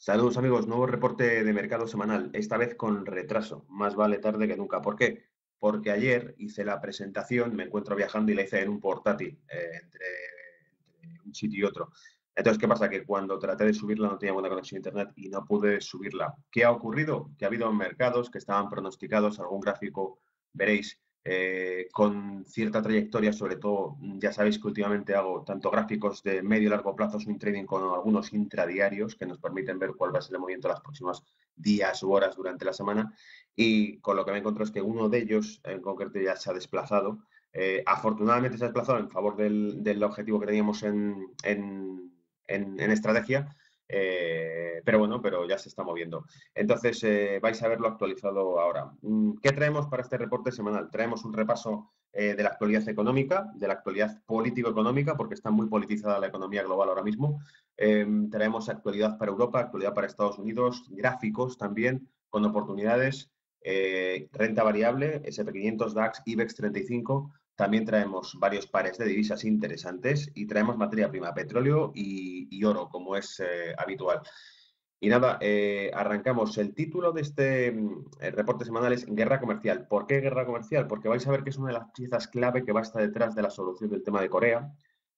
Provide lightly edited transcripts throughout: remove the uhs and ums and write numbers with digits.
Saludos amigos, nuevo reporte de mercado semanal, esta vez con retraso, más vale tarde que nunca. ¿Por qué? Porque ayer hice la presentación, me encuentro viajando y la hice en un portátil, entre un sitio y otro. Entonces, ¿qué pasa? Que cuando traté de subirla no tenía buena conexión a internet y no pude subirla. ¿Qué ha ocurrido? Que ha habido mercados que estaban pronosticados, algún gráfico veréis, con cierta trayectoria, sobre todo, ya sabéis que últimamente hago tanto gráficos de medio y largo plazo, swing trading, con algunos intradiarios que nos permiten ver cuál va a ser el movimiento de las próximas días u horas durante la semana. Y con lo que me encontré es que uno de ellos, en concreto, ya se ha desplazado. Afortunadamente se ha desplazado en favor del objetivo que teníamos en estrategia, pero bueno, pero ya se está moviendo. Entonces, vais a verlo actualizado ahora. ¿Qué traemos para este reporte semanal? Traemos un repaso de la actualidad económica, de la actualidad político-económica, porque está muy politizada la economía global ahora mismo. Traemos actualidad para Europa, actualidad para Estados Unidos, gráficos también, con oportunidades, renta variable, S&P 500, DAX, IBEX 35. También traemos varios pares de divisas interesantes y traemos materia prima, petróleo y oro, como es habitual. Y nada, arrancamos. El título de este reporte semanal es Guerra Comercial. ¿Por qué guerra comercial? Porque vais a ver que es una de las piezas clave que va a estar detrás de la solución del tema de Corea.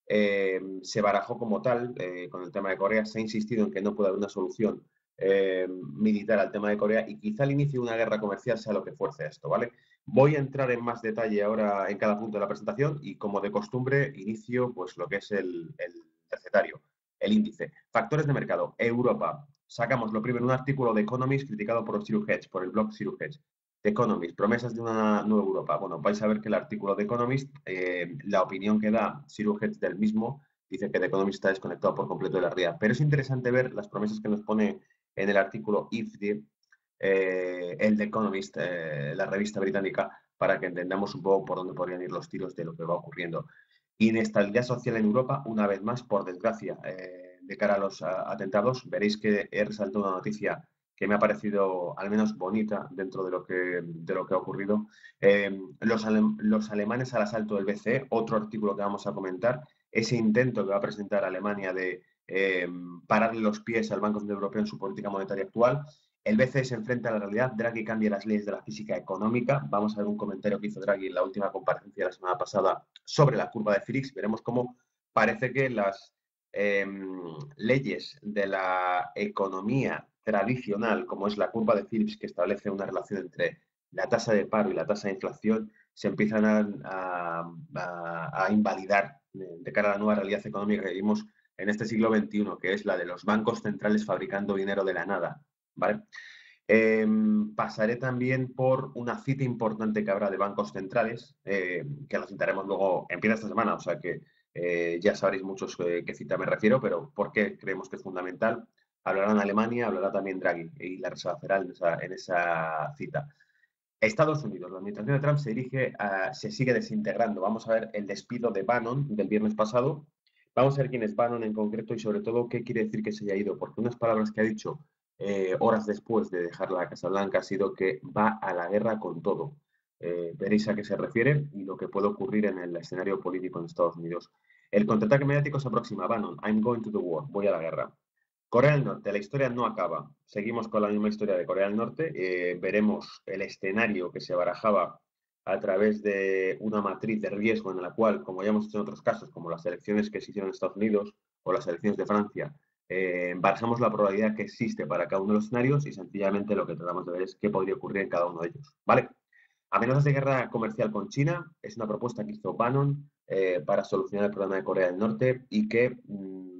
Se barajó como tal con el tema de Corea, se ha insistido en que no puede haber una solución militar al tema de Corea y quizá el inicio de una guerra comercial sea lo que fuerce esto, ¿vale? Voy a entrar en más detalle ahora en cada punto de la presentación y, como de costumbre, inicio pues lo que es el recetario, el índice. Factores de mercado. Europa. Sacamos lo primero, un artículo de Economist criticado por Zero Hedge, por el blog Zero Hedge. The Economist, promesas de una nueva Europa. Bueno, vais a ver que el artículo de Economist, la opinión que da Zero Hedge del mismo, dice que The Economist está desconectado por completo de la realidad. Pero es interesante ver las promesas que nos pone en el artículo IFDI, el The Economist, la revista británica, para que entendamos un poco por dónde podrían ir los tiros de lo que va ocurriendo. Inestabilidad social en Europa, una vez más, por desgracia, de cara a los atentados. Veréis que he resaltado una noticia que me ha parecido al menos bonita dentro de lo que ha ocurrido. Los alemanes al asalto del BCE, otro artículo que vamos a comentar, ese intento que va a presentar Alemania de pararle los pies al Banco Central Europeo en su política monetaria actual. El BCE se enfrenta a la realidad, Draghi cambia las leyes de la física económica. Vamos a ver un comentario que hizo Draghi en la última comparecencia de la semana pasada sobre la curva de Phillips. Veremos cómo parece que las leyes de la economía tradicional, como es la curva de Phillips, que establece una relación entre la tasa de paro y la tasa de inflación, se empiezan a invalidar de cara a la nueva realidad económica que vivimos en este siglo XXI, que es la de los bancos centrales fabricando dinero de la nada, ¿vale? Pasaré también por una cita importante que habrá de bancos centrales, que la citaremos luego, empieza esta semana, o sea que ya sabréis muchos qué cita me refiero, pero por qué creemos que es fundamental. Hablará en Alemania, hablará también Draghi y la Reserva Federal en esa cita. Estados Unidos, la administración de Trump se sigue desintegrando. Vamos a ver el despido de Bannon del viernes pasado. Vamos a ver quién es Bannon en concreto y, sobre todo, qué quiere decir que se haya ido, porque unas palabras que ha dicho horas después de dejar la Casa Blanca ha sido que va a la guerra con todo. Veréis a qué se refiere y lo que puede ocurrir en el escenario político en Estados Unidos. El contraataque mediático se aproxima. Bannon, I'm going to the war, voy a la guerra. Corea del Norte, la historia no acaba. Seguimos con la misma historia de Corea del Norte. Veremos el escenario que se barajaba a través de una matriz de riesgo en la cual, como ya hemos hecho en otros casos, como las elecciones que se hicieron en Estados Unidos o las elecciones de Francia, barajamos la probabilidad que existe para cada uno de los escenarios y sencillamente lo que tratamos de ver es qué podría ocurrir en cada uno de ellos. ¿Vale? Amenazas de guerra comercial con China es una propuesta que hizo Bannon para solucionar el problema de Corea del Norte y que,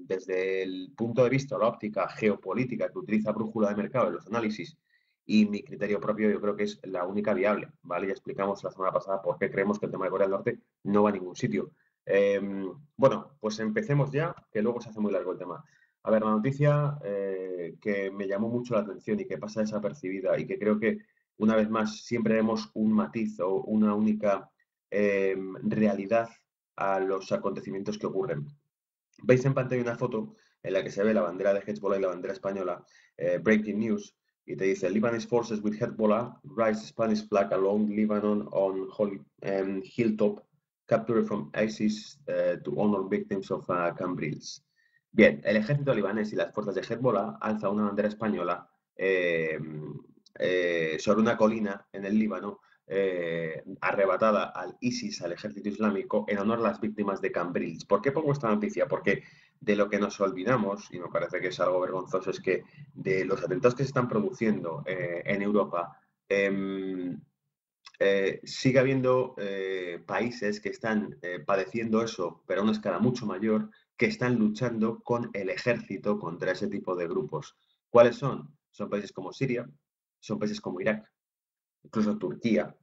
desde el punto de vista o la óptica geopolítica que utiliza brújula de mercado en los análisis y mi criterio propio, yo creo que es la única viable, ¿vale? Ya explicamos la semana pasada por qué creemos que el tema de Corea del Norte no va a ningún sitio. Eh, bueno, pues empecemos ya, que luego se hace muy largo el tema. A ver, la noticia que me llamó mucho la atención y que pasa desapercibida y que creo que, una vez más, siempre vemos un matiz o una única realidad a los acontecimientos que ocurren. Veis en pantalla una foto en la que se ve la bandera de Hezbollah y la bandera española, Breaking News, y te dice: Lebanese forces with Hezbollah rise Spanish flag along Lebanon on Hilltop, captured from ISIS to honor victims of Cambrils. Bien, el ejército libanés y las fuerzas de Hezbollah alzan una bandera española sobre una colina en el Líbano, arrebatada al ISIS, al ejército islámico, en honor a las víctimas de Cambrils. ¿Por qué pongo esta noticia? Porque de lo que nos olvidamos, y me parece que es algo vergonzoso, es que de los atentados que se están produciendo en Europa, sigue habiendo países que están padeciendo eso, pero a una escala mucho mayor, que están luchando con el ejército contra ese tipo de grupos. ¿Cuáles son? Son países como Siria, son países como Irak, incluso Turquía.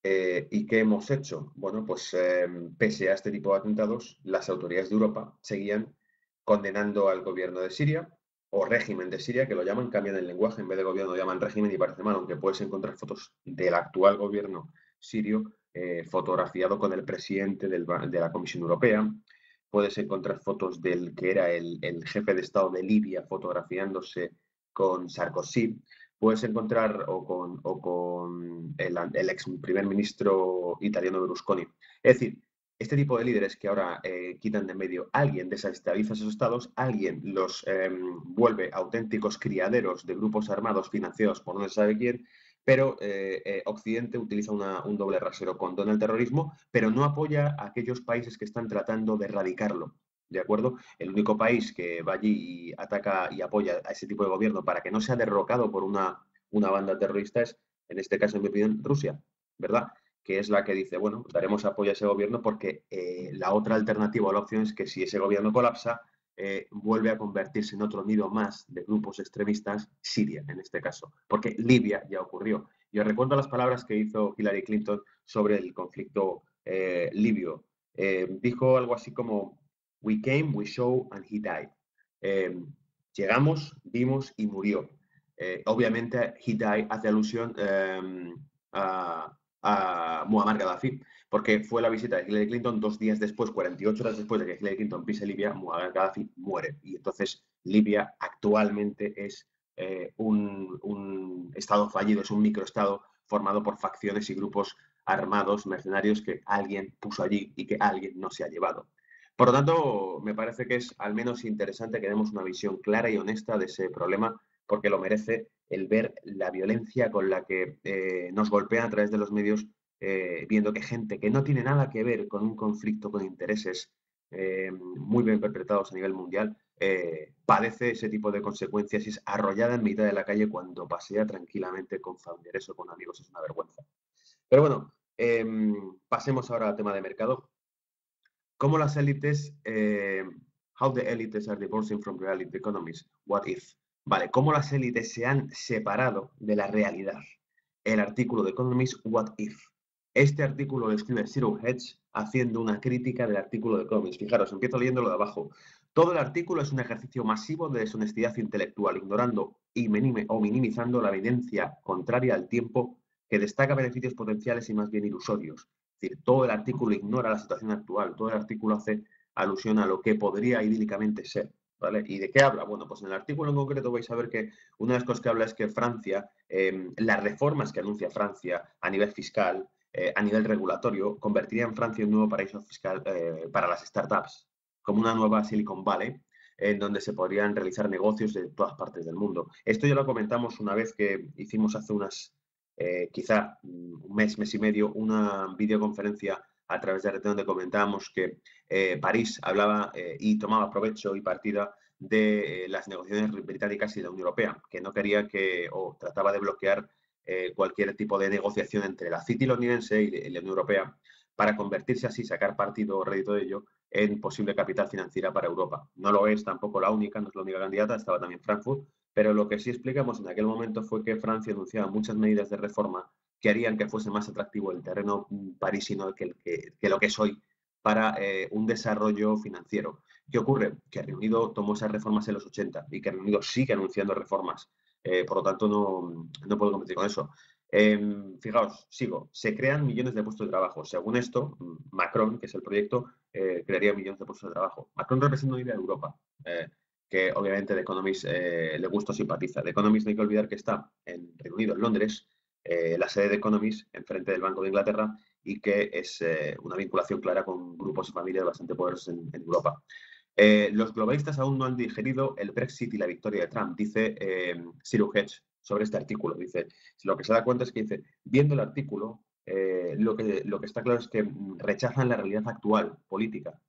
¿Y qué hemos hecho? Bueno, pues pese a este tipo de atentados, las autoridades de Europa seguían condenando al gobierno de Siria o régimen de Siria, que lo llaman, cambian el lenguaje, en vez de gobierno lo llaman régimen y parece mal, aunque puedes encontrar fotos del actual gobierno sirio fotografiado con el presidente de la Comisión Europea, puedes encontrar fotos del que era el jefe de Estado de Libia fotografiándose con Sarkozy, puedes encontrar o con el ex primer ministro italiano Berlusconi. Es decir, este tipo de líderes que ahora quitan de medio, alguien desestabiliza esos estados, alguien los vuelve auténticos criaderos de grupos armados financiados por no se sabe quién, pero Occidente utiliza un doble rasero, condona el terrorismo, pero no apoya a aquellos países que están tratando de erradicarlo. ¿De acuerdo? El único país que va allí y ataca y apoya a ese tipo de gobierno para que no sea derrocado por una banda terrorista es, en este caso, en mi opinión, Rusia, ¿verdad? Que es la que dice, bueno, daremos apoyo a ese gobierno porque la otra alternativa o la opción es que si ese gobierno colapsa, vuelve a convertirse en otro nido más de grupos extremistas, Siria en este caso, porque Libia ya ocurrió. Yo recuerdo las palabras que hizo Hillary Clinton sobre el conflicto libio. Dijo algo así como, "We came, we show, and he died". Eh, llegamos, vimos y murió. Obviamente, he died hace alusión a Muammar Gaddafi, porque fue la visita de Hillary Clinton 2 días después, 48 horas después de que Hillary Clinton pise Libia, Muammar Gaddafi muere. Y entonces Libia actualmente es un estado fallido, es un microestado formado por facciones y grupos armados, mercenarios que alguien puso allí y que alguien no se ha llevado. Por lo tanto, me parece que es al menos interesante que demos una visión clara y honesta de ese problema, porque lo merece el ver la violencia con la que nos golpean a través de los medios, viendo que gente que no tiene nada que ver con un conflicto con intereses muy bien perpetrados a nivel mundial, padece ese tipo de consecuencias y es arrollada en mitad de la calle cuando pasea tranquilamente con familiares o con amigos. Es una vergüenza. Pero bueno, pasemos ahora al tema de mercado. ¿Cómo las élites, how the elites are divorcing from reality economies? What if? Vale, ¿cómo las élites se han separado de la realidad? El artículo de Economist, What if? Este artículo lo escribe Zero Hedge haciendo una crítica del artículo de Economist. Fijaros, empiezo leyéndolo de abajo. Todo el artículo es un ejercicio masivo de deshonestidad intelectual, ignorando o minimizando la evidencia contraria al tiempo que destaca beneficios potenciales y más bien ilusorios. Es decir, todo el artículo ignora la situación actual, todo el artículo hace alusión a lo que podría idílicamente ser. ¿Vale? ¿Y de qué habla? Bueno, pues en el artículo en concreto vais a ver que una de las cosas que habla es que Francia, las reformas que anuncia Francia a nivel fiscal, a nivel regulatorio, convertirían a Francia en un nuevo paraíso fiscal para las startups, como una nueva Silicon Valley, en donde se podrían realizar negocios de todas partes del mundo. Esto ya lo comentamos una vez que hicimos hace quizá un mes y medio, una videoconferencia a través de RT donde comentábamos que París hablaba y tomaba provecho y partida de las negociaciones británicas y de la Unión Europea, que no quería o trataba de bloquear cualquier tipo de negociación entre la City londinense y la Unión Europea para convertirse así, sacar partido o rédito de ello en posible capital financiera para Europa. No lo es tampoco la única, no es la única candidata, estaba también Frankfurt, pero lo que sí explicamos en aquel momento fue que Francia anunciaba muchas medidas de reforma que harían que fuese más atractivo el terreno parisino que lo que es hoy para un desarrollo financiero. ¿Qué ocurre? Que Reino Unido tomó esas reformas en los 80 y que Reino Unido sigue anunciando reformas. Por lo tanto, no puedo competir con eso. Fijaos, sigo. Se crean millones de puestos de trabajo. Según esto, Macron, que es el proyecto, crearía millones de puestos de trabajo. Macron representa una idea de Europa, que obviamente The Economist le gusta o simpatiza. The Economist no hay que olvidar que está en Reino Unido, en Londres, la sede de Economist, enfrente del Banco de Inglaterra, y que es una vinculación clara con grupos y familias bastante poderosos en Europa. Los globalistas aún no han digerido el Brexit y la victoria de Trump, dice Ciro Hedge sobre este artículo. Dice, lo que se da cuenta es que dice, viendo el artículo, lo que está claro es que rechazan la realidad actual política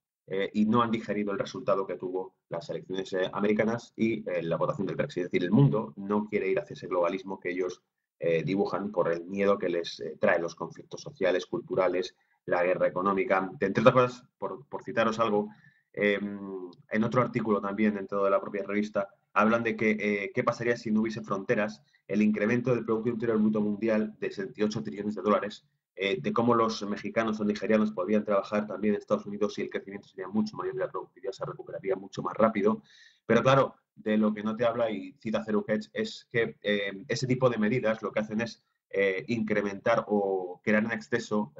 y no han digerido el resultado que tuvo las elecciones americanas y la votación del Brexit. Es decir, el mundo no quiere ir hacia ese globalismo que ellos dibujan por el miedo que les trae los conflictos sociales, culturales, la guerra económica. Entre otras cosas, por citaros algo, en otro artículo también dentro de la propia revista, hablan de que qué pasaría si no hubiese fronteras, el incremento del Producto Interior Bruto Mundial de 78 trillones de dólares, de cómo los mexicanos o nigerianos podrían trabajar también en Estados Unidos y el crecimiento sería mucho mayor y la productividad se recuperaría mucho más rápido. Pero claro, de lo que no te habla y cita Zero Hedge es que ese tipo de medidas lo que hacen es incrementar o crear en exceso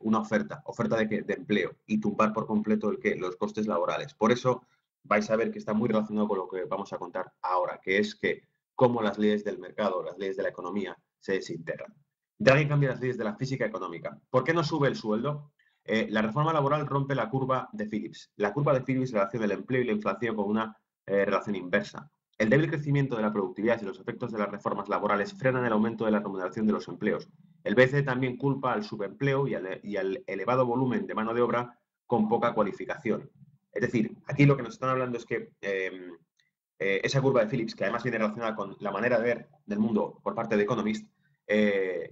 una oferta de empleo y tumbar por completo los costes laborales. Por eso vais a ver que está muy relacionado con lo que vamos a contar ahora, que es que cómo las leyes del mercado, las leyes de la economía se desintegran. Draghi cambia las leyes de la física económica. ¿Por qué no sube el sueldo? La reforma laboral rompe la curva de Phillips. La curva de Phillips relaciona el empleo y la inflación con una relación inversa. El débil crecimiento de la productividad y los efectos de las reformas laborales frenan el aumento de la remuneración de los empleos. El BCE también culpa al subempleo y al elevado volumen de mano de obra con poca cualificación. Es decir, aquí lo que nos están hablando es que esa curva de Phillips, que además viene relacionada con la manera de ver del mundo por parte de Economist,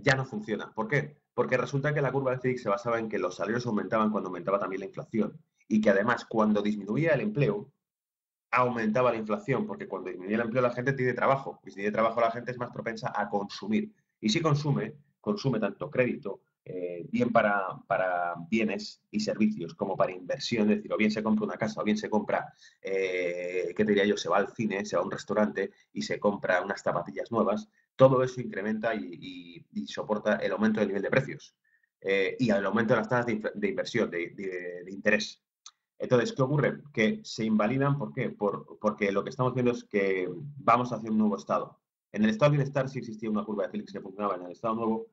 ya no funciona. ¿Por qué? Porque resulta que la curva de Phillips se basaba en que los salarios aumentaban cuando aumentaba también la inflación y que además cuando disminuía el empleo, aumentaba la inflación, porque cuando disminuye el empleo la gente tiene trabajo, y si tiene trabajo la gente es más propensa a consumir. Y si consume, consume tanto crédito, bien para bienes y servicios, como para inversión, es decir, o bien se compra una casa, o bien se compra, ¿qué te diría yo? Se va al cine, se va a un restaurante y se compra unas zapatillas nuevas, todo eso incrementa y soporta el aumento del nivel de precios y el aumento de las tasas de inversión, de interés. Entonces, ¿qué ocurre? Que se invalidan, ¿por qué? Porque lo que estamos viendo es que vamos hacia un nuevo estado. En el estado de bienestar sí existía una curva de Phillips que funcionaba, en el estado nuevo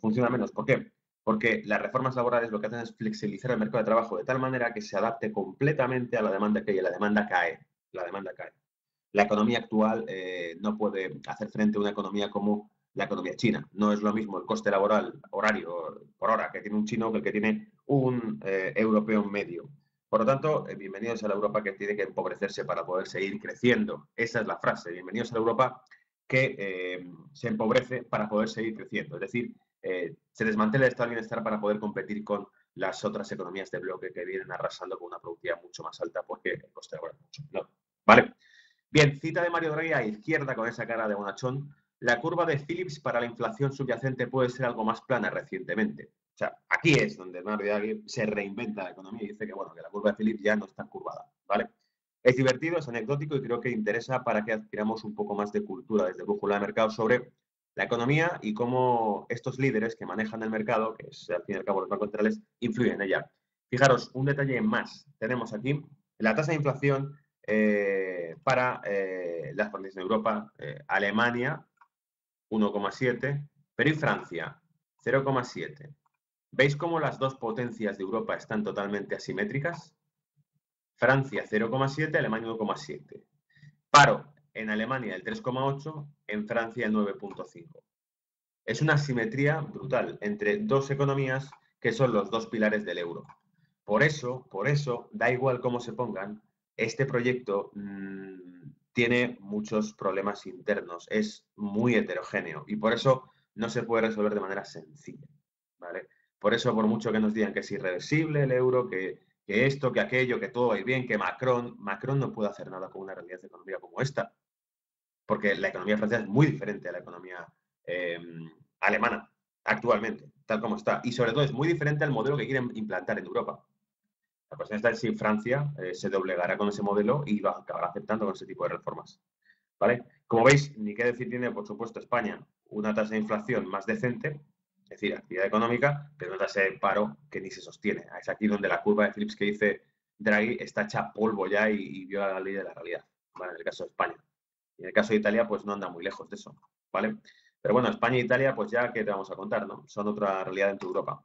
funciona menos. ¿Por qué? Porque las reformas laborales lo que hacen es flexibilizar el mercado de trabajo de tal manera que se adapte completamente a la demanda que hay. La demanda cae. La demanda cae. La economía actual no puede hacer frente a una economía como la economía china. No es lo mismo el coste laboral horario por hora que tiene un chino que el que tiene un europeo medio. Por lo tanto, bienvenidos a la Europa que tiene que empobrecerse para poder seguir creciendo. Esa es la frase. Bienvenidos a la Europa que se empobrece para poder seguir creciendo. Es decir, se desmantela el estado de bienestar para poder competir con las otras economías de bloque que vienen arrasando con una productividad mucho más alta porque el coste laboral es mucho menor. ¿Vale? Bien, cita de Mario Draghi a izquierda con esa cara de bonachón. La curva de Phillips para la inflación subyacente puede ser algo más plana recientemente. O sea, aquí es donde Mario Draghi se reinventa la economía y dice que, bueno, que la curva de Phillips ya no está curvada, ¿vale? Es divertido, es anecdótico y creo que interesa para que adquiramos un poco más de cultura desde Brújula de Mercado sobre la economía y cómo estos líderes que manejan el mercado, que es al fin y al cabo los bancos centrales, influyen en ella. Fijaros, un detalle más. Tenemos aquí la tasa de inflación para las potencias de Europa, Alemania 1,7, pero y Francia 0,7. ¿Veis cómo las dos potencias de Europa están totalmente asimétricas? Francia 0,7, Alemania 1,7. Paro en Alemania el 3,8, en Francia el 9,5. Es una asimetría brutal entre dos economías que son los dos pilares del euro. Por eso, da igual cómo se pongan, este proyecto tiene muchos problemas internos, es muy heterogéneo y por eso no se puede resolver de manera sencilla, ¿vale? Por eso, por mucho que nos digan que es irreversible el euro, que esto, que aquello, que todo va a ir bien, que Macron no puede hacer nada con una realidad económica como esta, porque la economía francesa es muy diferente a la economía eh, alemana actualmente, tal como está, y sobre todo es muy diferente al modelo que quieren implantar en Europa. La cuestión está en si Francia se doblegará con ese modelo y lo acabará aceptando con ese tipo de reformas. ¿Vale? Como veis, ni qué decir tiene, por supuesto, España una tasa de inflación más decente, es decir, actividad económica, pero una tasa de paro que ni se sostiene. Es aquí donde la curva de Phillips que dice Draghi está hecha polvo ya y viola la ley de la realidad, ¿vale? En el caso de España. Y en el caso de Italia, pues no anda muy lejos de eso, ¿vale? Pero bueno, España e Italia, pues ya, ¿qué te vamos a contar, no? Son otra realidad dentro de Europa.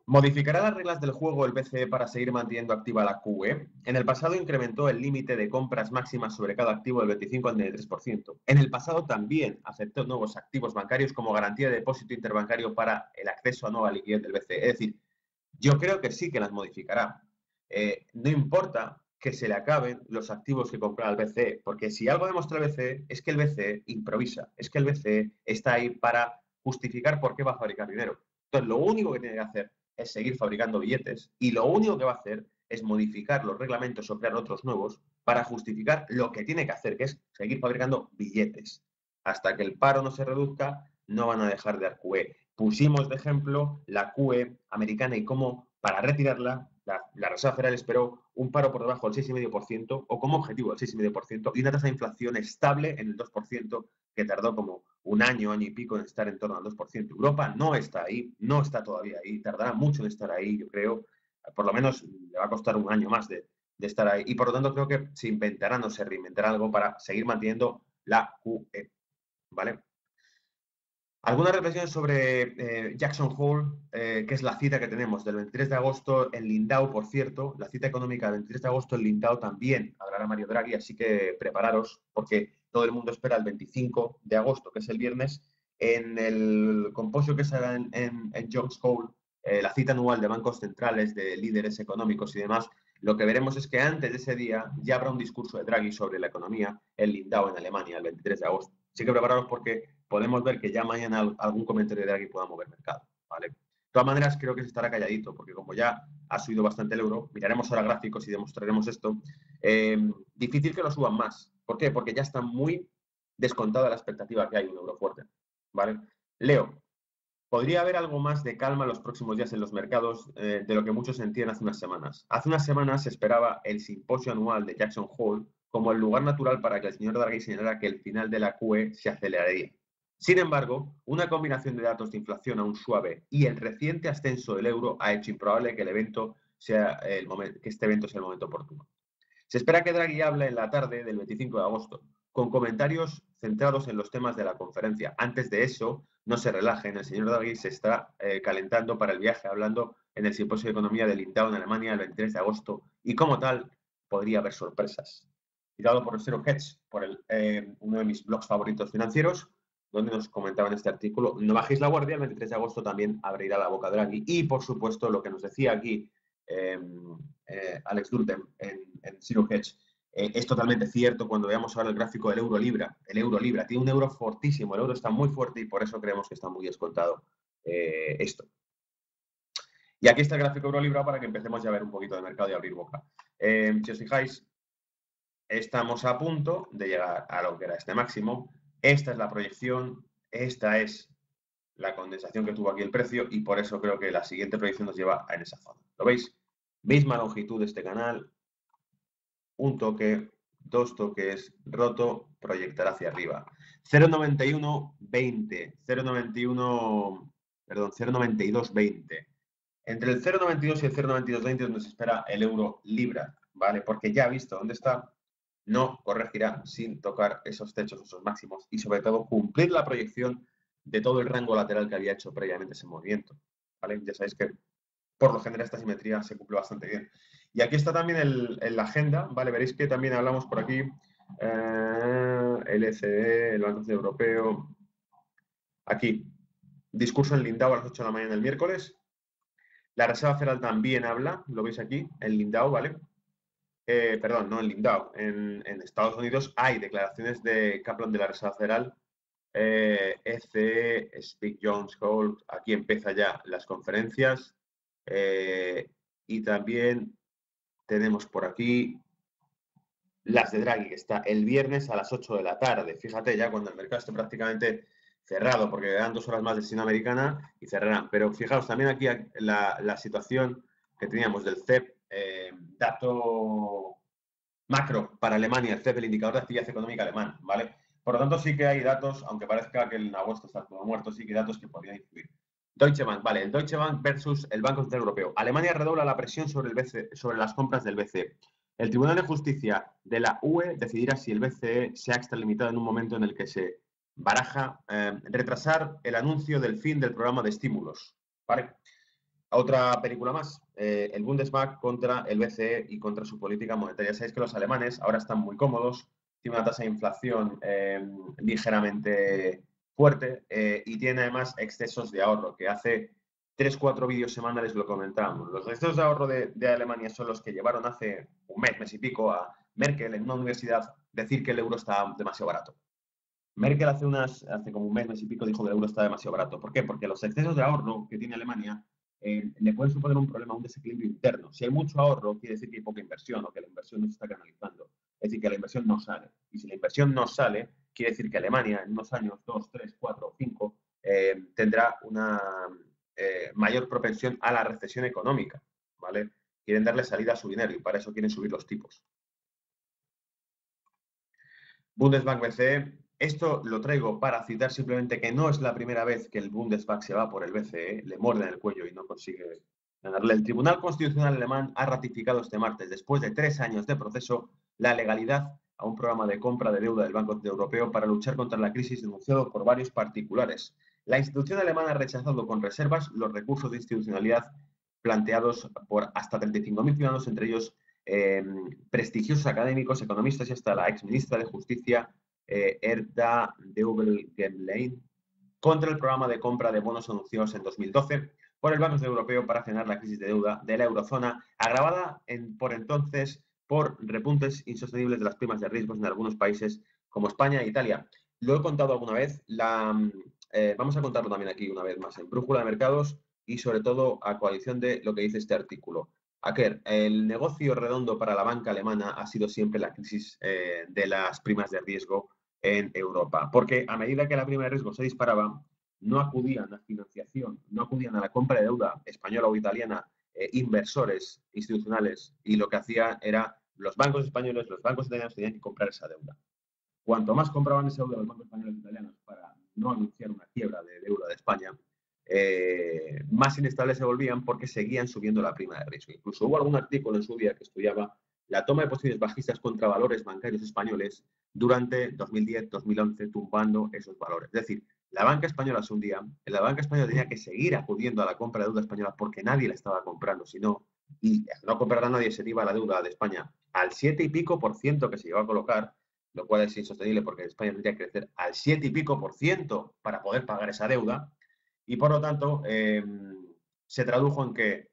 ¿Modificará las reglas del juego el BCE para seguir manteniendo activa la QE? En el pasado incrementó el límite de compras máximas sobre cada activo del 25 al 33%. En el pasado también aceptó nuevos activos bancarios como garantía de depósito interbancario para el acceso a nueva liquidez del BCE. Es decir, yo creo que sí que las modificará. No importa que se le acaben los activos que compra el BCE, porque si algo demuestra el BCE es que el BCE improvisa, es que el BCE está ahí para justificar por qué va a fabricar dinero. Entonces, lo único que tiene que hacer es seguir fabricando billetes y lo único que va a hacer es modificar los reglamentos o crear otros nuevos para justificar lo que tiene que hacer, que es seguir fabricando billetes. Hasta que el paro no se reduzca, no van a dejar de dar QE. Pusimos de ejemplo la QE americana y cómo para retirarla la Reserva Federal esperó un paro por debajo del 6,5% o como objetivo del 6,5% y una tasa de inflación estable en el 2% que tardó como un año, año y pico en estar en torno al 2%. Europa no está ahí, no está todavía ahí, tardará mucho en estar ahí, yo creo, por lo menos le va a costar un año más de estar ahí. Y por lo tanto creo que se inventarán o se reinventará algo para seguir manteniendo la QE, ¿vale? Algunas reflexiones sobre Jackson Hole, que es la cita que tenemos del 23 de agosto en Lindau, por cierto, la cita económica del 23 de agosto en Lindau también hablará Mario Draghi, así que prepararos porque todo el mundo espera el 25 de agosto, que es el viernes, en el composio que se hará en Jones Hole, la cita anual de bancos centrales, de líderes económicos y demás. Lo que veremos es que antes de ese día ya habrá un discurso de Draghi sobre la economía en Lindau, en Alemania, el 23 de agosto. Así que prepararos porque podemos ver que ya mañana algún comentario de Draghi pueda mover mercado, ¿vale? De todas maneras, creo que se estará calladito, porque como ya ha subido bastante el euro, miraremos ahora gráficos y demostraremos esto, difícil que lo suban más. ¿Por qué? Porque ya está muy descontada la expectativa que hay de un euro fuerte, ¿vale? Leo, podría haber algo más de calma en los próximos días en los mercados de lo que muchos sentían hace unas semanas. Hace unas semanas se esperaba el simposio anual de Jackson Hole como el lugar natural para que el señor Draghi señalara que el final de la QE se aceleraría. Sin embargo, una combinación de datos de inflación aún suave y el reciente ascenso del euro ha hecho improbable que este evento sea el momento oportuno. Se espera que Draghi hable en la tarde del 25 de agosto, con comentarios centrados en los temas de la conferencia. Antes de eso, no se relajen, el señor Draghi se está calentando para el viaje, hablando en el Simposio de Economía de Lindau en Alemania el 23 de agosto, y como tal, podría haber sorpresas. Citado por el Zero Hedge, por uno de mis blogs favoritos financieros, donde nos comentaban este artículo, no bajéis la guardia, el 23 de agosto también abrirá la boca Draghi. Y, por supuesto, lo que nos decía aquí Alex Dulden en Zero Hedge, es totalmente cierto cuando veamos ahora el gráfico del euro-libra. El euro-libra tiene un euro fortísimo, el euro está muy fuerte y por eso creemos que está muy descontado esto. Y aquí está el gráfico euro-libra para que empecemos ya a ver un poquito de mercado y abrir boca. Si os fijáis, estamos a punto de llegar a lo que era este máximo. Esta es la proyección, esta es la condensación que tuvo aquí el precio y por eso creo que la siguiente proyección nos lleva en esa zona. ¿Lo veis? Misma longitud de este canal, un toque, dos toques, roto, proyectará hacia arriba. 0,9120, 0,91, perdón, 0,9220. Entre el 0,92 y el 0,9220 es donde se espera el euro libra, ¿vale? Porque ya ha visto dónde está, no corregirá sin tocar esos techos, esos máximos y sobre todo cumplir la proyección de todo el rango lateral que había hecho previamente ese movimiento, ¿vale? Ya sabéis que por lo general esta simetría se cumple bastante bien. Y aquí está también la agenda, ¿vale? Veréis que también hablamos por aquí, el ECB, el Banco Central Europeo, aquí, discurso en Lindau a las 8 de la mañana el miércoles. La Reserva Federal también habla, lo veis aquí, en Lindau, ¿vale? Perdón, no en Lindau, en Estados Unidos hay declaraciones de Kaplan de la Reserva Federal, ECE, Speak Jones Hole, aquí empieza ya las conferencias, y también tenemos por aquí las de Draghi, que está el viernes a las 8 de la tarde. Fíjate ya cuando el mercado esté prácticamente cerrado, porque quedan 2 horas más de sesión americana y cerrarán. Pero fijaos también aquí la situación que teníamos del CEP, dato macro para Alemania, el CEP, el indicador de actividad económica alemán, ¿vale? Por lo tanto, sí que hay datos, aunque parezca que en agosto está todo muerto, sí que hay datos que podrían influir. Deutsche Bank, vale, el Deutsche Bank versus el Banco Central Europeo. Alemania redobla la presión sobre las compras del BCE. El Tribunal de Justicia de la UE decidirá si el BCE se ha extralimitado en un momento en el que se baraja retrasar el anuncio del fin del programa de estímulos, ¿vale? Otra película más, el Bundesbank contra el BCE y contra su política monetaria. Sabéis que los alemanes ahora están muy cómodos, tienen una tasa de inflación ligeramente fuerte y tienen además excesos de ahorro, que hace 3-4 vídeos semanales lo comentábamos. Los excesos de ahorro de Alemania son los que llevaron hace un mes y pico, a Merkel en una universidad decir que el euro está demasiado barato. Merkel hace como un mes y pico, dijo que el euro está demasiado barato. ¿Por qué? Porque los excesos de ahorro que tiene Alemania le pueden suponer un problema, un desequilibrio interno. Si hay mucho ahorro, quiere decir que hay poca inversión o que la inversión no se está canalizando. Es decir, que la inversión no sale. Y si la inversión no sale, quiere decir que Alemania en unos años, 2, 3, 4 o 5, tendrá una mayor propensión a la recesión económica. ¿Vale? Quieren darle salida a su dinero y para eso quieren subir los tipos. Bundesbank BCE. Esto lo traigo para citar simplemente que no es la primera vez que el Bundesbank se va por el BCE, le muerde en el cuello y no consigue ganarle. El Tribunal Constitucional alemán ha ratificado este martes, después de 3 años de proceso, la legalidad a un programa de compra de deuda del Banco Europeo para luchar contra la crisis denunciado por varios particulares. La institución alemana ha rechazado con reservas los recursos de institucionalidad planteados por hasta 35.000 ciudadanos, entre ellos prestigiosos académicos, economistas y hasta la exministra de Justicia, Erda Deublgemlein, contra el programa de compra de bonos anunciados en 2012 por el Banco Europeo para frenar la crisis de deuda de la eurozona, agravada por entonces por repuntes insostenibles de las primas de riesgos en algunos países como España e Italia. Lo he contado alguna vez, vamos a contarlo también aquí una vez más en Brújula de Mercados y sobre todo a coalición de lo que dice este artículo. Aker, el negocio redondo para la banca alemana ha sido siempre la crisis de las primas de riesgo en Europa, porque a medida que la prima de riesgo se disparaba, no acudían a financiación, no acudían a la compra de deuda española o italiana inversores institucionales, y lo que hacía era los bancos españoles, los bancos italianos tenían que comprar esa deuda. Cuanto más compraban esa deuda los bancos españoles e italianos para no anunciar una quiebra de deuda de España, más inestables se volvían porque seguían subiendo la prima de riesgo. Incluso hubo algún artículo en su día que estudiaba la toma de posiciones bajistas contra valores bancarios españoles durante 2010-2011, tumbando esos valores. Es decir, la banca española se hundía, la banca española tenía que seguir acudiendo a la compra de deuda española porque nadie la estaba comprando, sino, y no comprará a nadie, se iba la deuda de España al 7 y pico por ciento que se llegó a colocar, lo cual es insostenible porque España tendría que crecer al 7 y pico por ciento para poder pagar esa deuda. Y por lo tanto, se tradujo en que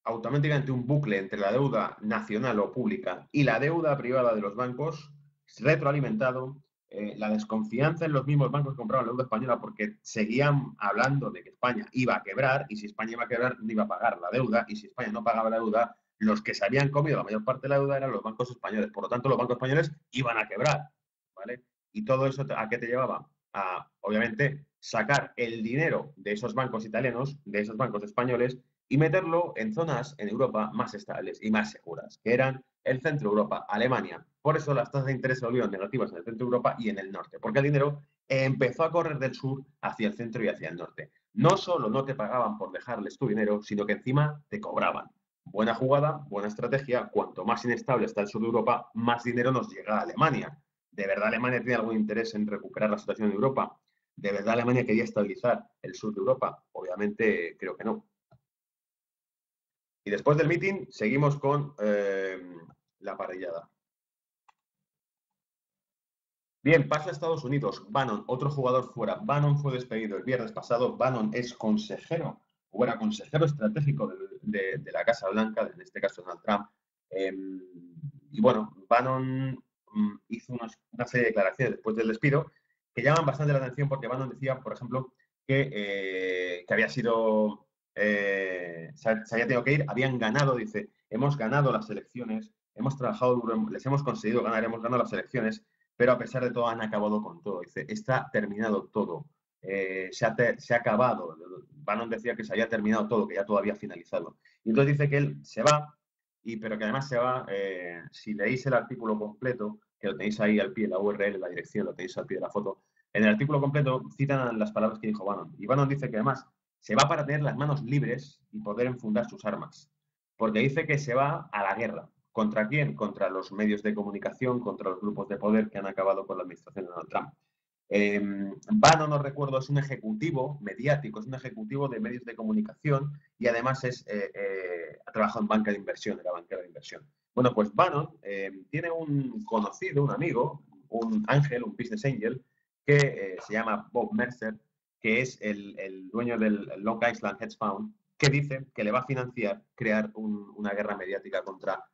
automáticamente un bucle entre la deuda nacional o pública y la deuda privada de los bancos, retroalimentado, la desconfianza en los mismos bancos que compraban la deuda española porque seguían hablando de que España iba a quebrar, y si España iba a quebrar no iba a pagar la deuda, y si España no pagaba la deuda, los que se habían comido la mayor parte de la deuda eran los bancos españoles. Por lo tanto, los bancos españoles iban a quebrar, ¿vale? Y todo eso, ¿a qué te llevaba? A, obviamente, sacar el dinero de esos bancos italianos, de esos bancos españoles, y meterlo en zonas en Europa más estables y más seguras, que eran el centro de Europa, Alemania. Por eso las tasas de interés se volvieron negativas en el centro de Europa y en el norte, porque el dinero empezó a correr del sur hacia el centro y hacia el norte. No solo no te pagaban por dejarles tu dinero, sino que encima te cobraban. Buena jugada, buena estrategia. Cuanto más inestable está el sur de Europa, más dinero nos llega a Alemania. ¿De verdad Alemania tiene algún interés en recuperar la situación en Europa? ¿De verdad Alemania quería estabilizar el sur de Europa? Obviamente creo que no. Y después del meeting seguimos con la parrillada. Bien, paso a Estados Unidos. Bannon, otro jugador fuera. Bannon fue despedido el viernes pasado. Bannon es consejero, o era consejero estratégico de la Casa Blanca, en este caso Donald Trump. Y bueno, Bannon hizo una serie de declaraciones después del despido que llaman bastante la atención, porque Bannon decía, por ejemplo, que había sido, se había tenido que ir, habían ganado, dice, hemos ganado las elecciones, hemos trabajado duro, les hemos conseguido ganar, hemos ganado las elecciones, pero a pesar de todo han acabado con todo. Dice, está terminado todo, se ha acabado. Bannon decía que se había terminado todo, que ya todo había finalizado. Y entonces dice que él se va, pero que además se va, si leéis el artículo completo, que lo tenéis ahí al pie, la URL, la dirección, lo tenéis al pie de la foto, en el artículo completo citan las palabras que dijo Bannon. Y Bannon dice que además se va para tener las manos libres y poder enfundar sus armas. Porque dice que se va a la guerra. ¿Contra quién? Contra los medios de comunicación, contra los grupos de poder que han acabado con la administración de Donald Trump. Bannon, no recuerdo, es un ejecutivo mediático, es un ejecutivo de medios de comunicación y además ha trabajado en banca de inversión, era banquero de inversión. Bueno, pues Bannon tiene un conocido, un amigo, un ángel, un business angel, que se llama Bob Mercer, que es el dueño del Long Island Hedge Fund, que dice que le va a financiar crear una guerra mediática contra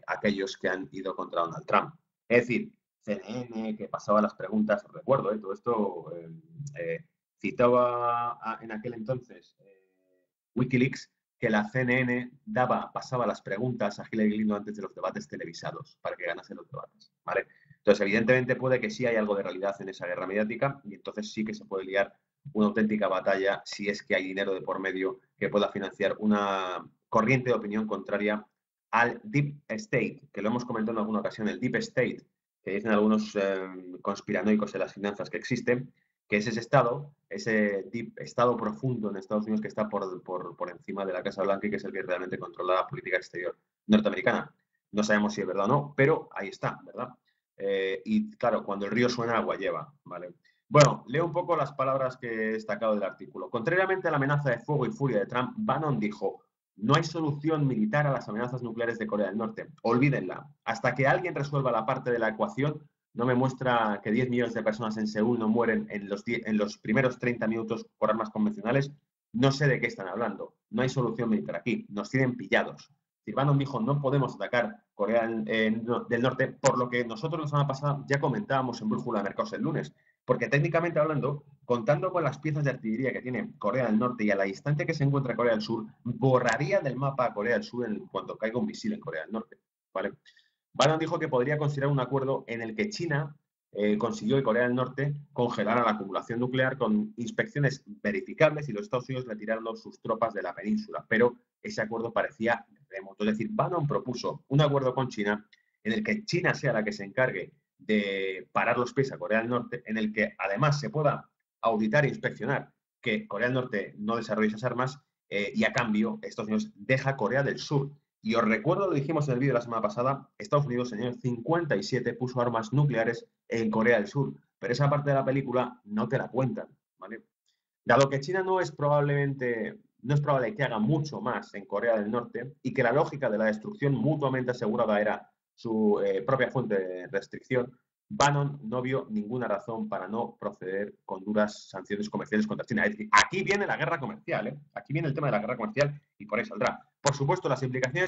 aquellos que han ido contra Donald Trump. Es decir, CNN, que pasaba las preguntas, recuerdo, todo esto citaba en aquel entonces Wikileaks, que la CNN pasaba las preguntas a Hillary Clinton antes de los debates televisados para que ganase los debates, ¿vale? Entonces, evidentemente puede que sí hay algo de realidad en esa guerra mediática y entonces sí que se puede liar una auténtica batalla si es que hay dinero de por medio que pueda financiar una corriente de opinión contraria al Deep State, que lo hemos comentado en alguna ocasión, el Deep State, que dicen algunos conspiranoicos de las finanzas que existen, que es ese estado, ese deep estado profundo en Estados Unidos que está por encima de la Casa Blanca y que es el que realmente controla la política exterior norteamericana. No sabemos si es verdad o no, pero ahí está, ¿verdad? Y claro, cuando el río suena, agua lleva, ¿vale? Bueno, leo un poco las palabras que he destacado del artículo. Contrariamente a la amenaza de fuego y furia de Trump, Bannon dijo: no hay solución militar a las amenazas nucleares de Corea del Norte. Olvídenla. Hasta que alguien resuelva la parte de la ecuación, no me muestra que 10 millones de personas en Seúl no mueren en los primeros 30 minutos por armas convencionales. No sé de qué están hablando. No hay solución militar aquí. Nos tienen pillados. Bannon dijo: no podemos atacar Corea del Norte, por lo que nosotros la semana pasada ya comentábamos en Brújula de Mercados el lunes. Porque técnicamente hablando, contando con las piezas de artillería que tiene Corea del Norte y a la distancia que se encuentra Corea del Sur, borraría del mapa a Corea del Sur en cuanto caiga un misil en Corea del Norte. ¿Vale? Bannon dijo que podría considerar un acuerdo en el que China consiguió que Corea del Norte congelara la acumulación nuclear con inspecciones verificables y los Estados Unidos retiraron sus tropas de la península. Pero ese acuerdo parecía remoto. Es decir, Bannon propuso un acuerdo con China en el que China sea la que se encargue de parar los pies a Corea del Norte, en el que además se pueda auditar e inspeccionar que Corea del Norte no desarrolle esas armas y a cambio Estados Unidos deja Corea del Sur. Y os recuerdo, lo dijimos en el vídeo de la semana pasada, Estados Unidos en el año 57 puso armas nucleares en Corea del Sur, pero esa parte de la película no te la cuentan, ¿vale? Dado que China no es probable que haga mucho más en Corea del Norte y que la lógica de la destrucción mutuamente asegurada era su propia fuente de restricción, Bannon no vio ninguna razón para no proceder con duras sanciones comerciales contra China. Es decir, aquí viene la guerra comercial, ¿eh? Aquí viene el tema de la guerra comercial y por ahí saldrá. Por supuesto, la implicación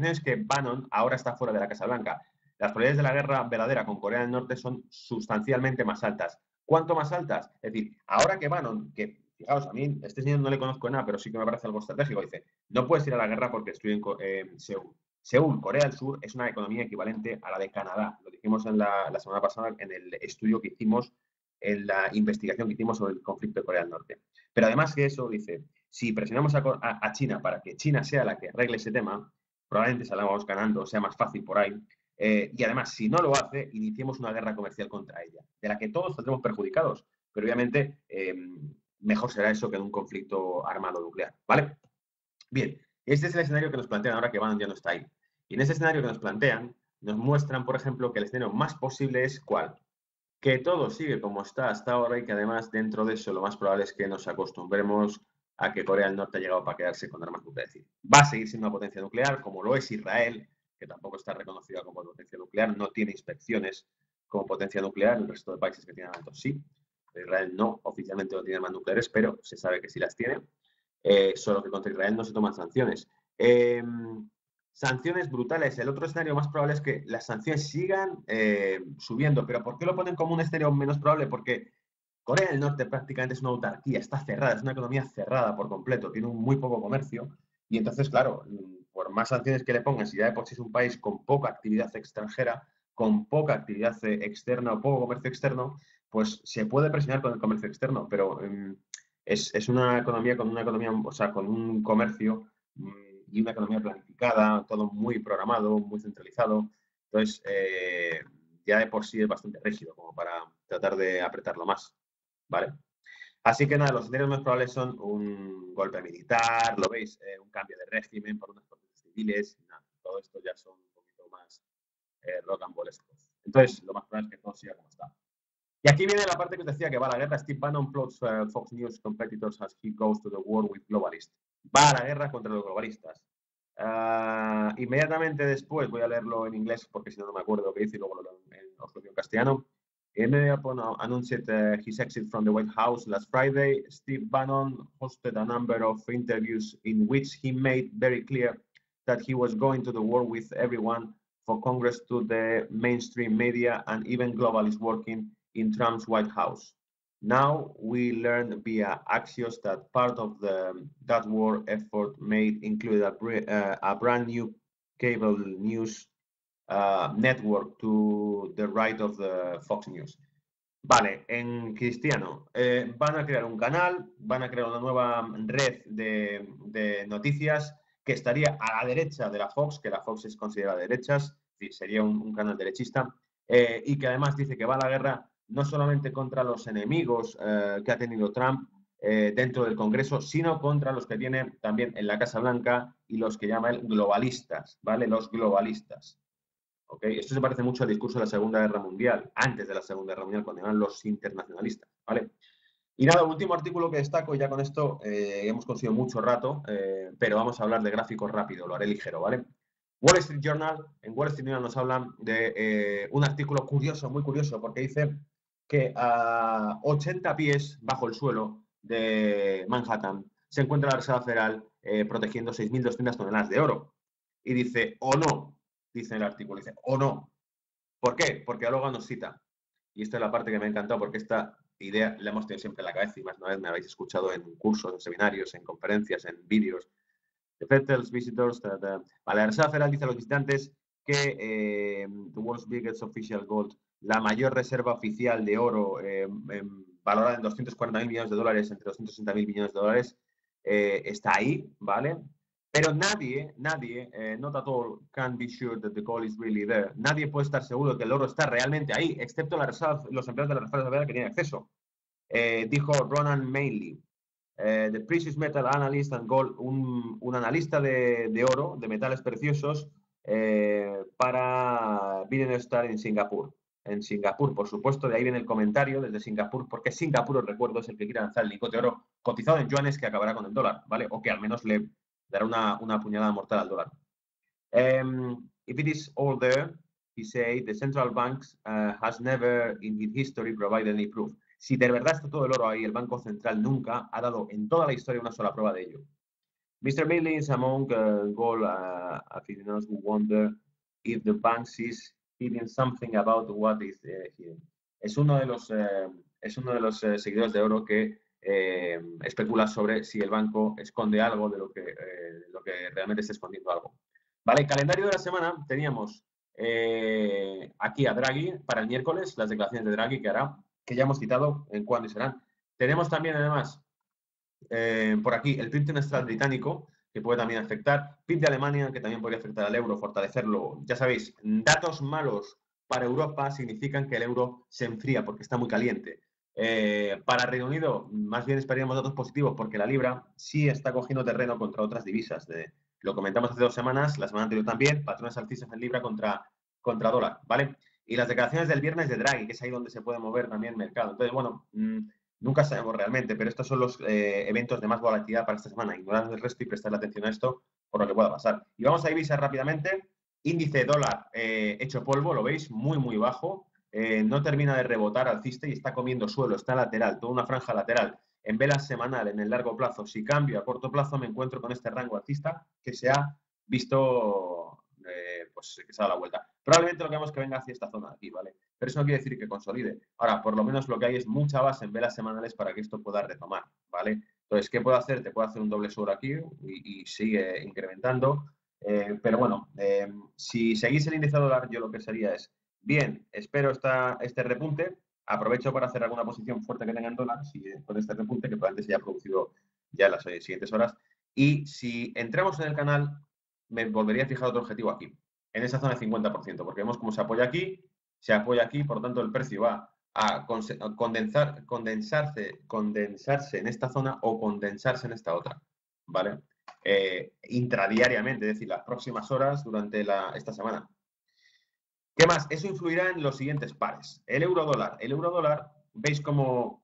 es que Bannon ahora está fuera de la Casa Blanca. Las probabilidades de la guerra verdadera con Corea del Norte son sustancialmente más altas. ¿Cuánto más altas? Es decir, ahora que Bannon, que fijaos, a mí este señor no le conozco nada, pero sí que me parece algo estratégico, dice: no puedes ir a la guerra porque estoy en Seúl. Seúl, Corea del Sur, es una economía equivalente a la de Canadá. Lo dijimos la semana pasada en el estudio que hicimos, en la investigación que hicimos sobre el conflicto de Corea del Norte. Pero además que eso, dice, si presionamos a China para que China sea la que arregle ese tema, probablemente salgamos ganando, sea más fácil por ahí. Y además, si no lo hace, iniciemos una guerra comercial contra ella, de la que todos saldremos perjudicados. Pero obviamente, mejor será eso que en un conflicto armado nuclear, ¿vale? Bien, este es el escenario que nos plantean ahora que Bannon ya no está ahí. Y en ese escenario que nos plantean, nos muestran, por ejemplo, que el escenario más posible es ¿cuál? Que todo sigue como está hasta ahora y que además dentro de eso lo más probable es que nos acostumbremos a que Corea del Norte ha llegado para quedarse con armas nucleares. Va a seguir siendo una potencia nuclear, como lo es Israel, que tampoco está reconocida como potencia nuclear, no tiene inspecciones como potencia nuclear, el resto de países que tienen armas sí. Israel no, oficialmente no tiene armas nucleares, pero se sabe que sí las tiene. Solo que contra Israel no se toman sanciones. Sanciones brutales. El otro escenario más probable es que las sanciones sigan subiendo. ¿Pero por qué lo ponen como un escenario menos probable? Porque Corea del Norte prácticamente es una autarquía, está cerrada, es una economía cerrada por completo, tiene un muy poco comercio. Y entonces, claro, por más sanciones que le pongan, si ya de por sí es un país con poca actividad extranjera, con poca actividad externa o poco comercio externo, pues se puede presionar con el comercio externo, pero es una economía, o sea, con un comercio y una economía planificada, todo muy programado, muy centralizado. Entonces, ya de por sí es bastante rígido como para tratar de apretarlo más, ¿vale? Así que nada, los escenarios más probables son un golpe militar, lo veis, un cambio de régimen por unas protestas civiles, nada, todo esto ya son un poquito más rocambolescos. Entonces, lo más probable es que todo siga como está. Y aquí viene la parte que os decía que va a la guerra. Steve Bannon plots Fox News competitors as he goes to the war with globalists. Va a la guerra contra los globalistas. Inmediatamente después, voy a leerlo en inglés porque si no, no me acuerdo lo que dice y luego os lo digo en castellano. Immediately upon announced his exit from the White House last Friday, Steve Bannon hosted a number of interviews in which he made very clear that he was going to the war with everyone, from Congress to the mainstream media and even globalists working in Trump's White House. Now we learned via Axios that part of that war effort made included a brand new cable news network to the right of the Fox News. Vale, en cristiano, van a crear un canal, van a crear una nueva red de noticias que estaría a la derecha de la Fox, que la Fox es considerada de derechas, sería un canal derechista, y que además dice que va a la guerra no solamente contra los enemigos que ha tenido Trump dentro del Congreso, sino contra los que tiene también en la Casa Blanca y los que llama él globalistas, ¿vale? Los globalistas. ¿Okay? Esto se parece mucho al discurso de la Segunda Guerra Mundial, antes de la Segunda Guerra Mundial, cuando eran los internacionalistas, ¿vale? Y nada, último artículo que destaco, y ya con esto hemos conseguido mucho rato, pero vamos a hablar de gráficos rápido, lo haré ligero, ¿vale? Wall Street Journal, en Wall Street Journal nos hablan de un artículo curioso, muy curioso, porque dice que a 80 pies bajo el suelo de Manhattan se encuentra la Reserva Federal protegiendo 6.200 toneladas de oro. Y dice, o no, dice en el artículo, dice, o no. ¿Por qué? Porque luego nos cita. Y esta es la parte que me ha encantado porque esta idea la hemos tenido siempre en la cabeza y más de una vez me habéis escuchado en cursos, en seminarios, en conferencias, en vídeos. The Federal visitors, vale, la Reserva Federal dice a los visitantes que the world's biggest official gold, la mayor reserva oficial de oro valorada en 240.000 millones de dólares, entre 260.000 millones de dólares, está ahí, ¿vale? Pero nadie, not at all, can be sure that the gold is really there. Nadie puede estar seguro que el oro está realmente ahí, excepto los empleados de la Reserva Federal que tienen acceso. Dijo Ronan Mainley, the precious metal analyst and gold, un analista de oro, de metales preciosos, para Billionaire Star en Singapur. En Singapur, por supuesto, de ahí viene el comentario desde Singapur, porque Singapur, os recuerdo, es el que quiere lanzar el lingote de oro cotizado en yuanes que acabará con el dólar, ¿vale? O que al menos le dará una puñalada mortal al dólar. If it is all there, he said, the central banks has never in its history provided any proof. Si de verdad está todo el oro ahí, el Banco Central nunca ha dado en toda la historia una sola prueba de ello. Mr. Bailey is among gold aficionados who wonder if the bank is hiding something about what is hidden. Es uno de los seguidores de oro que especula sobre si el banco esconde algo de lo que realmente está escondiendo algo. Vale, calendario de la semana teníamos aquí a Draghi para el miércoles, las declaraciones de Draghi que hará, que ya hemos citado en cuándo serán. Tenemos también, además, por aquí el PIB trimestral británico, que puede también afectar, PIB de Alemania, que también podría afectar al euro, fortalecerlo. Ya sabéis, datos malos para Europa significan que el euro se enfría porque está muy caliente. Para Reino Unido, más bien esperaríamos datos positivos porque la libra sí está cogiendo terreno contra otras divisas. Lo comentamos hace 2 semanas, la semana anterior también, patrones alcistas en libra contra dólar, ¿vale? Y las declaraciones del viernes de Draghi, que es ahí donde se puede mover también el mercado. Entonces, bueno, nunca sabemos realmente, pero estos son los eventos de más volatilidad para esta semana. Ignorad el resto y prestar atención a esto por lo que pueda pasar. Y vamos a divisar rápidamente. Índice dólar hecho polvo, lo veis, muy, muy bajo. No termina de rebotar alcista y está comiendo suelo, está lateral, toda una franja lateral. En vela semanal, en el largo plazo, si cambio a corto plazo, me encuentro con este rango alcista que se ha visto, pues que se ha dado la vuelta. Probablemente lo que vemos que venga hacia esta zona de aquí, ¿vale? Pero eso no quiere decir que consolide. Ahora, por lo menos lo que hay es mucha base en velas semanales para que esto pueda retomar, ¿vale? Entonces, ¿qué puedo hacer? Te puedo hacer un doble sobre aquí y sigue incrementando. Pero bueno, si seguís el índice dólar, yo lo que sería es, bien, espero este repunte, aprovecho para hacer alguna posición fuerte que tenga en dólar, con este repunte que probablemente se haya producido ya en las siguientes horas. Y si entramos en el canal, me volvería a fijar otro objetivo aquí, en esa zona de 50%, porque vemos cómo se apoya aquí, por lo tanto el precio va a condensarse en esta zona o condensarse en esta otra, ¿vale? Intradiariamente, es decir, las próximas horas durante esta semana. ¿Qué más? Eso influirá en los siguientes pares. El euro-dólar. El euro-dólar, veis cómo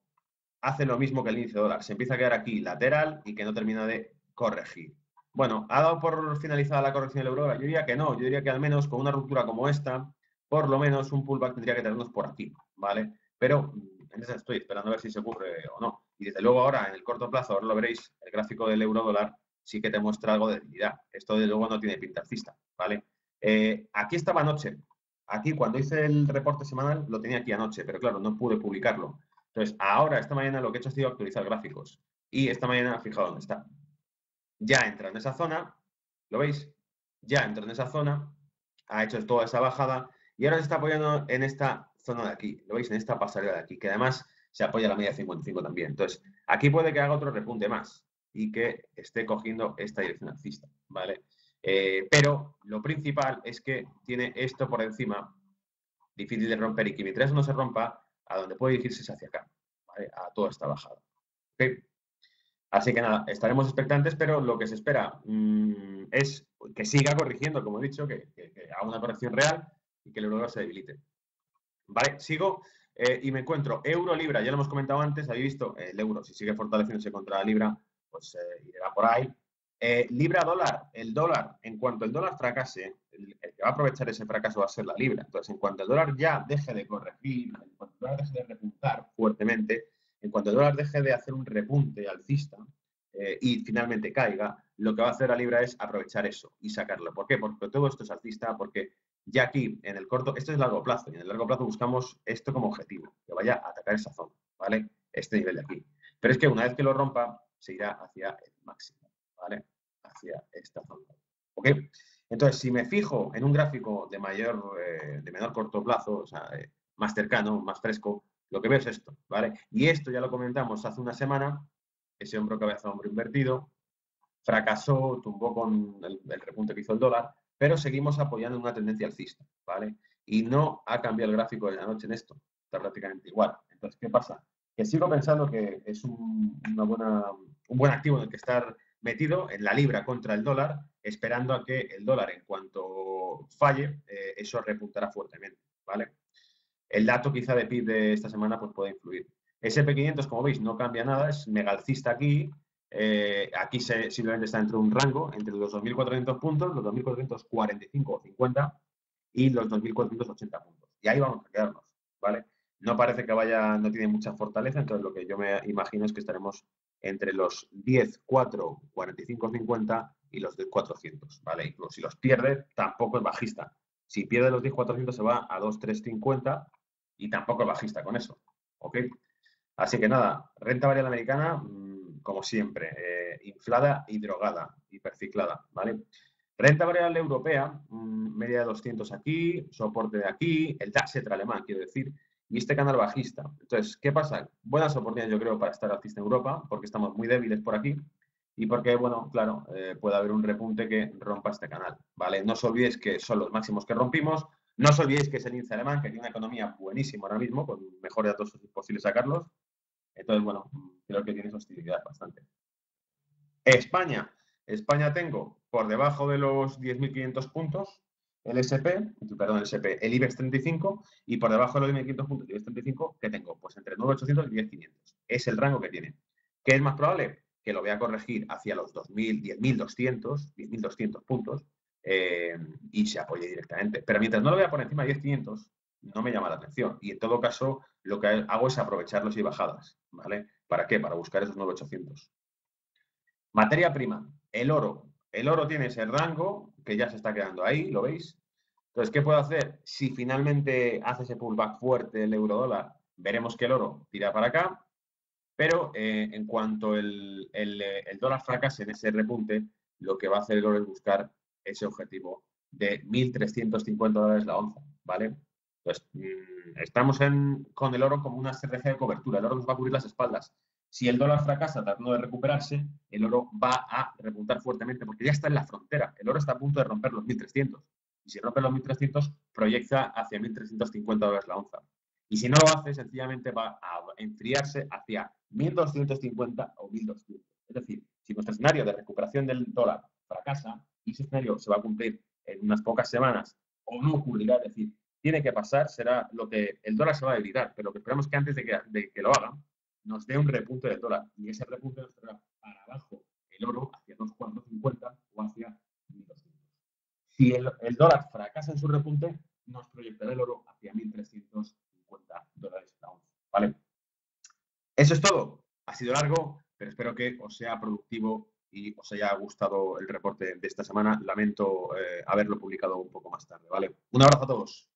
hace lo mismo que el índice dólar. Se empieza a quedar aquí lateral y que no termina de corregir. Bueno, ¿ha dado por finalizada la corrección del euro? Yo diría que no. Yo diría que al menos con una ruptura como esta, por lo menos un pullback tendría que tenernos por aquí, ¿vale? Pero en esa estoy esperando a ver si se ocurre o no. Y desde luego ahora, en el corto plazo, ahora lo veréis, el gráfico del euro dólar sí que te muestra algo de debilidad. Esto desde luego no tiene pinta alcista, ¿vale? Aquí estaba anoche. Aquí cuando hice el reporte semanal lo tenía aquí anoche, pero claro, no pude publicarlo. Entonces, ahora, esta mañana, lo que he hecho ha sido actualizar gráficos. Y esta mañana, fijaos dónde está. Ya entra en esa zona, ¿lo veis? Ya entra en esa zona, ha hecho toda esa bajada y ahora se está apoyando en esta zona de aquí, ¿lo veis? En esta pasarela de aquí, que además se apoya la media de 55 también. Entonces, aquí puede que haga otro repunte más y que esté cogiendo esta dirección alcista, ¿vale? Pero lo principal es que tiene esto por encima, difícil de romper y que mientras no se rompa, a donde puede dirigirse es hacia acá, ¿vale? A toda esta bajada. ¿Okay? Así que nada, estaremos expectantes, pero lo que se espera es que siga corrigiendo, como he dicho, que haga una corrección real y que el euro se debilite. Vale, sigo y me encuentro euro-libra, ya lo hemos comentado antes, habéis visto, el euro, si sigue fortaleciéndose contra la libra, pues irá por ahí. Libra-dólar, el dólar, en cuanto el dólar fracase, el que va a aprovechar ese fracaso va a ser la libra. Entonces, en cuanto el dólar ya deje de corregir, en cuanto el dólar deje de repuntar fuertemente, en cuanto el dólar deje de hacer un repunte alcista y finalmente caiga, lo que va a hacer la libra es aprovechar eso y sacarlo. ¿Por qué? Porque todo esto es alcista, porque ya aquí, en el corto, esto es largo plazo, y en el largo plazo buscamos esto como objetivo, que vaya a atacar esa zona, ¿vale? Este nivel de aquí. Pero es que una vez que lo rompa, se irá hacia el máximo, ¿vale? Hacia esta zona. ¿Ok? Entonces, si me fijo en un gráfico de menor corto plazo, o sea, más cercano, más fresco, lo que veo es esto, ¿vale? Y esto ya lo comentamos hace una semana, ese hombro cabeza hombro invertido, fracasó, tumbó con el repunte que hizo el dólar, pero seguimos apoyando una tendencia alcista, ¿vale? Y no ha cambiado el gráfico de la noche en esto, está prácticamente igual. Entonces, ¿qué pasa? Que sigo pensando que es un buen activo en el que estar metido en la libra contra el dólar, esperando a que el dólar, en cuanto falle, eso repuntará fuertemente, ¿vale? El dato quizá de PIB de esta semana pues, puede influir. SP500, como veis, no cambia nada, es mega alcista aquí. Aquí simplemente está entre un rango, entre los 2.400 puntos, los 2.445 o 50 y los 2.480 puntos. Y ahí vamos a quedarnos, ¿vale? No parece que vaya, no tiene mucha fortaleza, entonces lo que yo me imagino es que estaremos entre los 10, 4, 45, 50 y los 10, 400, ¿vale? Incluso si los pierde, tampoco es bajista. Si pierde los 10, 400 se va a 2, 3, 50 y tampoco es bajista con eso, ¿ok? Así que nada, renta variable americana, como siempre, inflada y drogada, hiperciclada, ¿vale? Renta variable europea, media de 200 aquí, soporte de aquí, el DAX alemán, quiero decir, y este canal bajista. Entonces, ¿qué pasa? Buenas oportunidades, yo creo, para estar alcista en Europa, porque estamos muy débiles por aquí y porque, bueno, claro, puede haber un repunte que rompa este canal, ¿vale? No os olvidéis que son los máximos que rompimos, no os olvidéis que es el índice alemán, que tiene una economía buenísima ahora mismo, con mejores datos posibles sacarlos. Entonces, bueno, creo que tiene hostilidad bastante. España. España tengo por debajo de los 10.500 puntos el SP, perdón, el SP, el IBEX 35 y por debajo de los 10.500 puntos el IBEX 35, ¿qué tengo? Pues entre 9.800 y 10.500. Es el rango que tiene. ¿Qué es más probable? Que lo voy a corregir hacia los 2.000, 10.200 puntos y se apoye directamente. Pero mientras no lo vea por encima de 10.500, no me llama la atención. Y en todo caso, lo que hago es aprovecharlos y bajadas, ¿vale? ¿Para qué? Para buscar esos 9.800. Materia prima, el oro. El oro tiene ese rango que ya se está quedando ahí, ¿lo veis? Entonces, ¿qué puedo hacer? Si finalmente hace ese pullback fuerte el euro dólar, veremos que el oro tira para acá, pero en cuanto el dólar fracase en ese repunte, lo que va a hacer el oro es buscar ese objetivo de $1.350 la onza, ¿vale? Entonces, estamos con el oro como una estrategia de cobertura. El oro nos va a cubrir las espaldas. Si el dólar fracasa tratando de recuperarse, el oro va a repuntar fuertemente porque ya está en la frontera. El oro está a punto de romper los 1.300. Y si rompe los 1.300, proyecta hacia $1.350 la onza. Y si no lo hace, sencillamente va a enfriarse hacia 1.250 o 1.200. Es decir, si nuestro escenario de recuperación del dólar fracasa y ese escenario se va a cumplir en unas pocas semanas o no ocurrirá, es decir, tiene que pasar será lo que el dólar se va a debilitar, pero lo que esperamos que antes de que lo haga, nos dé un repunte del dólar. Y ese repunte nos traerá para abajo el oro hacia 2,450 o hacia 1.200. Si el dólar fracasa en su repunte, nos proyectará el oro hacia 1.350 dólares la onza. ¿Vale? Eso es todo. Ha sido largo, pero espero que os sea productivo y os haya gustado el reporte de esta semana. Lamento haberlo publicado un poco más tarde. ¿Vale? Un abrazo a todos.